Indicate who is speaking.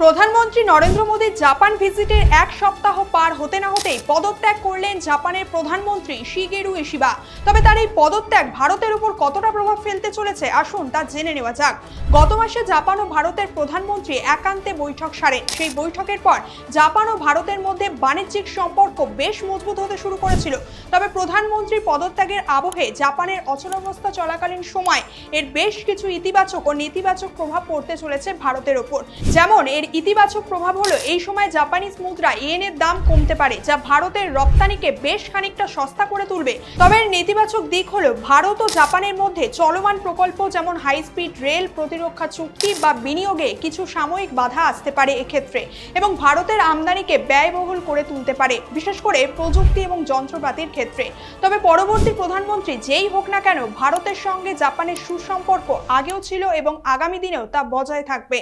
Speaker 1: প্রধানমন্ত্রী নরেন্দ্র মোদীর জাপান ভিজিটের এক সপ্তাহ পার হতে না হতেই পদত্যাগ করলেন জাপানের প্রধানমন্ত্রী শিগেরু ইশিবা। তবে তার এই পদত্যাগ ভারতের উপর কতটা প্রভাব ফেলতে চলেছে আসুন তা জেনে নেওয়া যাক। গত মাসে জাপান ও ভারতের প্রধানমন্ত্রী একান্তে বৈঠক সারেন। সেই বৈঠকের পর জাপান ও ভারতের মধ্যে বাণিজ্যিক সম্পর্ক বেশ মজবুত হতে শুরু করেছিল। তবে প্রধানমন্ত্রী পদত্যাগের আবহে জাপানের অচলাবস্থা চলাকালীন সময় এর বেশ কিছু ইতিবাচক ও নেতিবাচক প্রভাব পড়তে চলেছে ভারতের ওপর। যেমন এর ইতিবাচক প্রভাব হলো এই সময় জাপানিজ মুদ্রা ইয়েনের দাম কমতে পারে, যা ভারতের রপ্তানিকে বেশ খানিকটা সস্তা করে তুলবে। তবে এর নেতিবাচক দিক হলো ভারত ও জাপানের মধ্যে চলমান প্রকল্প যেমন হাই স্পিড রেল, প্রতিরক্ষা চুক্তি বা বিনিয়োগে কিছু সাময়িক বাধা আসতে পারে এক্ষেত্রে, এবং ভারতের আমদানিকে ব্যয়বহুল করে তুলতে পারে, বিশেষ করে প্রযুক্তি এবং যন্ত্রপাতির ক্ষেত্রে। তবে পরবর্তী প্রধানমন্ত্রী যেই হোক না কেন, ভারতের সঙ্গে জাপানের সুসম্পর্ক আগেও ছিল এবং আগামী দিনেও তা বজায় থাকবে।